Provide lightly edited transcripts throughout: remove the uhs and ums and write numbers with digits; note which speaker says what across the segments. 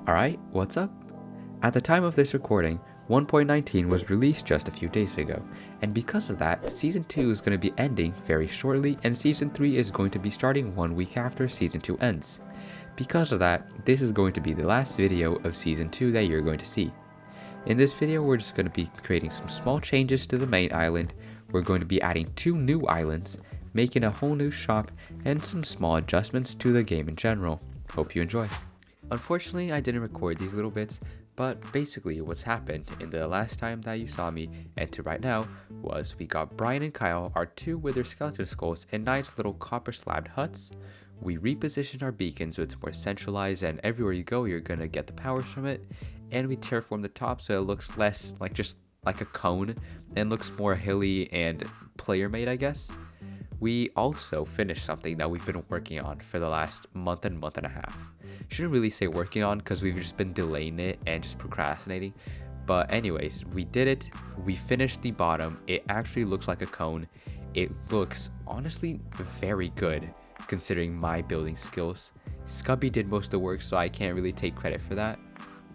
Speaker 1: Alright, what's up? At the time of this recording, 1.19 was released just a few days ago, and because of that, Season 2 is going to be ending very shortly, and Season 3 is going to be starting 1 week after Season 2 ends. Because of that, this is going to be the last video of Season 2 that you're going to see. In this video, we're just going to be creating some small changes to the main island. We're going to be adding 2 new islands, making a whole new shop, and some small adjustments to the game in general. Hope you enjoy. Unfortunately, I didn't record these little bits, but basically what's happened in the last time that you saw me and to right now was we got Brian and Kyle, our 2 wither skeleton skulls, in nice little copper slabbed huts. We repositioned our beacon so it's more centralized and everywhere you go you're gonna get the powers from it, and we terraformed the top so it looks less like just like a cone and looks more hilly and player made, I guess. We also finished something that we've been working on for the last month and a half. Shouldn't really say working on because we've just been delaying it and just procrastinating. But anyways, we did it. We finished the bottom. It actually looks like a cone. It looks honestly very good considering my building skills. Scubby did most of the work, so I can't really take credit for that.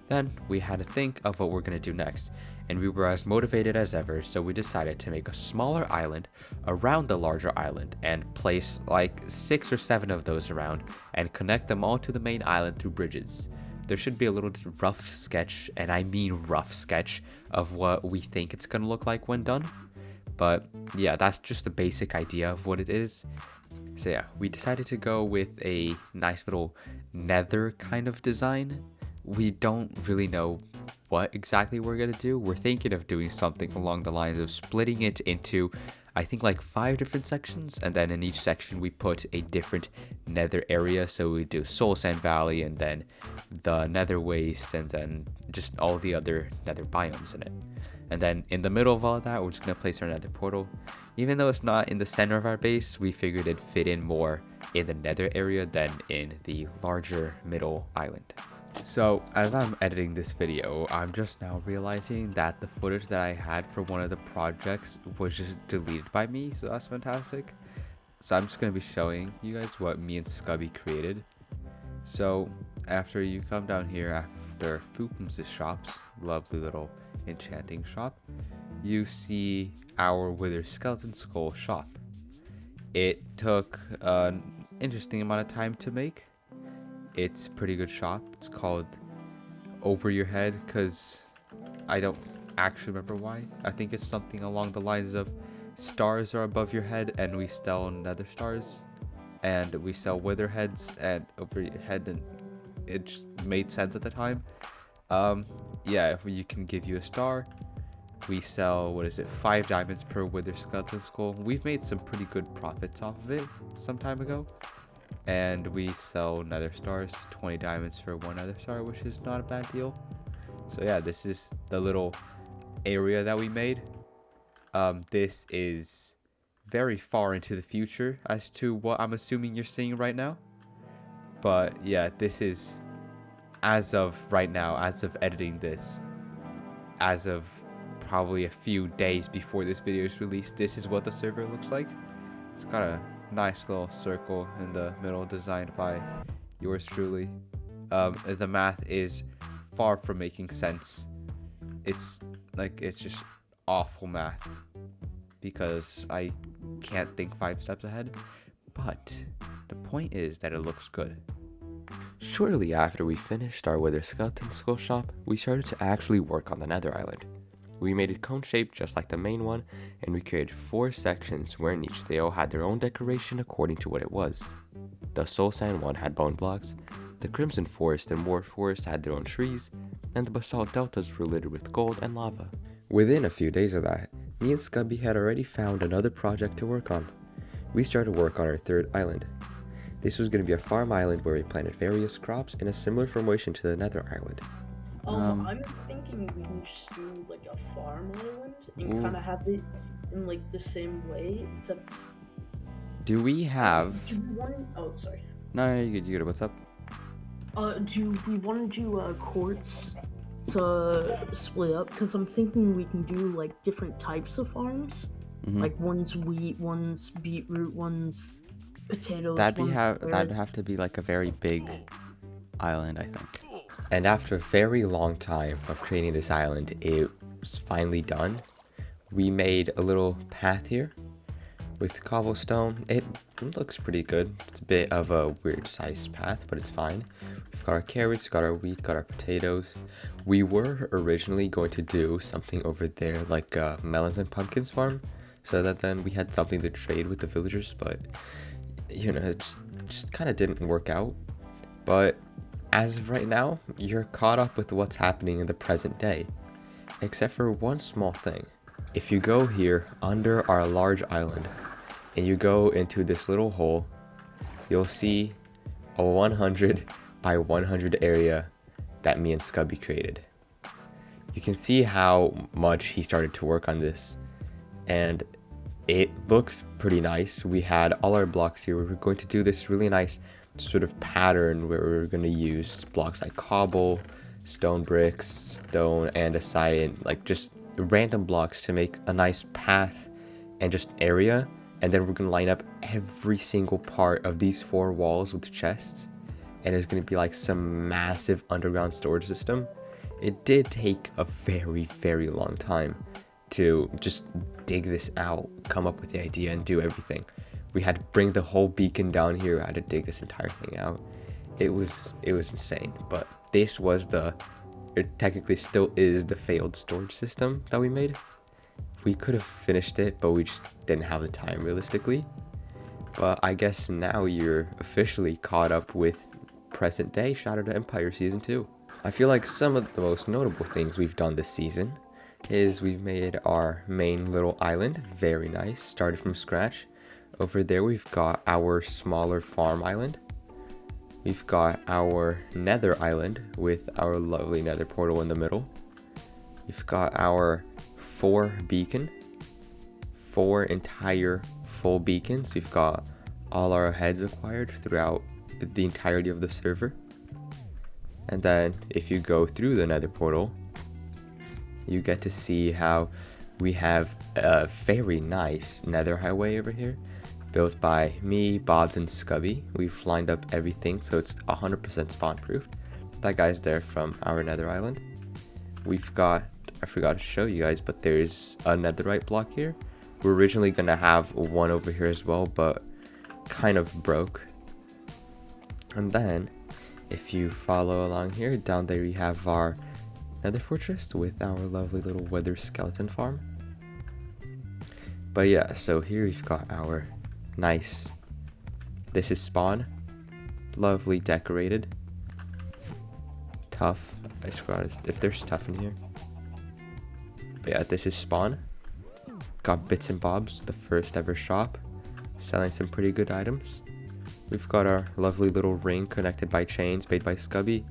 Speaker 1: Then we had to think of what we're going to do next, and we were as motivated as ever, so we decided to make a smaller island around the larger island and place like 6 or 7 of those around and connect them all to the main island through bridges. There should be a little rough sketch, and I mean rough sketch, of what we think it's going to look like when done. But yeah, that's just the basic idea of what it is. So yeah, we decided to go with a nice little nether kind of design. We don't really know what exactly we're gonna do. We're thinking of doing something along the lines of splitting it into, I think, like 5 different sections, and then in each section we put a different nether area. So we do Soul Sand Valley, and then the nether waste, and then just all the other nether biomes in it. And then in the middle of all of that, we're just gonna place our nether portal. Even though it's not in the center of our base, we figured it'd fit in more in the nether area than in the larger middle island. So as I'm editing this video, I'm just now realizing that the footage that I had for one of the projects was just deleted by me, so that's fantastic. So I'm just going to be showing you guys what me and Scubby created. So after you come down here after Foopums' shops, lovely little enchanting shop, you see our wither skeleton skull shop. It took an interesting amount of time to make. It's a pretty good shop. It's called Over Your Head because I don't actually remember why. I think it's something along the lines of stars are above your head and we sell nether stars, and we sell wither heads and over your head, and it just made sense at the time. Yeah, if you can give you a star, we sell, what is it, 5 diamonds per wither skeleton skull. We've made some pretty good profits off of it some time ago. And we sell nether stars, 20 diamonds for 1 nether star, which is not a bad deal. So yeah, this is the little area that we made. This is very far into the future as to what I'm assuming you're seeing right now. But yeah, this is as of right now, as of editing this, as of probably a few days before this video is released, this is what the server looks like. It's got a nice little circle in the middle designed by yours truly. The math is far from making sense. It's just awful math because I can't think 5 steps ahead, but the point is that it looks good. Shortly after we finished our wither skeleton skull shop, we started to actually work on the nether island. We made it cone shaped just like the main one, and we created 4 sections where in each they all had their own decoration according to what it was. The Soul Sand one had bone blocks, the Crimson Forest and War Forest had their own trees, and the Basalt Deltas were littered with gold and lava. Within a few days of that, me and Scubby had already found another project to work on. We started work on our 3rd island. This was going to be a farm island where we planted various crops in a similar formation to the nether island.
Speaker 2: I'm thinking we can just do like a farm island and kind of have it in like the same way, except.
Speaker 1: Do we have?
Speaker 2: Do we want? Oh, sorry.
Speaker 1: No, you good. What's up?
Speaker 2: Do we want to do quartz to split up? Because I'm thinking we can do like different types of farms, like one's wheat, one's beetroot, one's potatoes.
Speaker 1: That'd have to be like a very big island, I think. And after a very long time of creating this island, it was finally done. We made a little path here with cobblestone. It looks pretty good. It's a bit of a weird sized path, but it's fine. We've got our carrots, got our wheat, got our potatoes. We were originally going to do something over there like a melons and pumpkins farm, so that then we had something to trade with the villagers, but you know, it just kind of didn't work out. But as of right now, you're caught up with what's happening in the present day, except for one small thing. If you go here under our large island and you go into this little hole, you'll see a 100 by 100 area that me and Scubby created. You can see how much he started to work on this, and it looks pretty nice. We had all our blocks here. We were going to do this really nice sort of pattern where we're going to use blocks like cobble, stone bricks, stone andesite, like just random blocks to make a nice path and just area. And then we're going to line up every single part of these 4 walls with chests, and it's going to be like some massive underground storage system. It did take a very, very long time to just dig this out, come up with the idea, and do everything. We had to bring the whole beacon down here. I had to dig this entire thing out. It was insane, but this was it technically still is the failed storage system that we made. We could have finished it, but we just didn't have the time realistically. But I guess now you're officially caught up with present day Shattered Empire Season 2. I feel like some of the most notable things we've done this season is we've made our main little island very nice, started from scratch. Over there we've got our smaller farm island. We've got our nether island with our lovely nether portal in the middle. We've got our 4 beacon, 4 entire full beacons. We've got all our heads acquired throughout the entirety of the server. And then if you go through the nether portal, you get to see how we have a very nice nether highway over here, built by me, Bobs, and Scubby. We've lined up everything so it's 100% spawn proof. That guy's there from our nether island. We've got, I forgot to show you guys, but there's a netherite block here. We're originally gonna have one over here as well, but kind of broke. And then if you follow along here, down there we have our nether fortress with our lovely little wither skeleton farm. But yeah, so here we've got our nice, this is spawn, lovely decorated, tough. I forgot if there's stuff in here. But yeah, this is spawn. Got Bits and Bobs, the first ever shop, selling some pretty good items. We've got our lovely little ring connected by chains made by Scubby.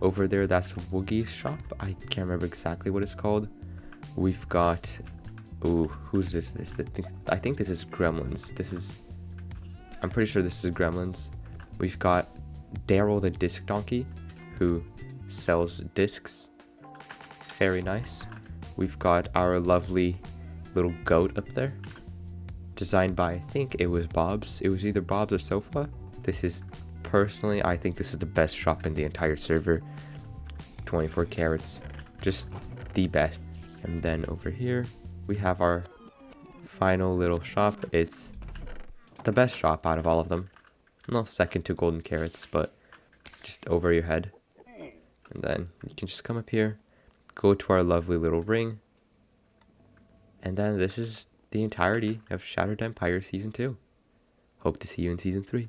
Speaker 1: Over there, that's Woogie's shop. I can't remember exactly what it's called. We've got, ooh, who's this? I think this is Gremlins. I'm pretty sure this is Gremlins. We've got Daryl the Disc Donkey, who sells discs. Very nice. We've got our lovely little goat up there, designed by, I think it was Bob's. It was either Bob's or Sofa. This is, personally, I think this is the best shop in the entire server. 24 carats, just the best. And then over here, we have our final little shop. It's the best shop out of all of them. No, second to golden carrots, but just over your head. And then you can just come up here, go to our lovely little ring, and then this is the entirety of Shattered Empire Season 2. Hope to see you in Season 3.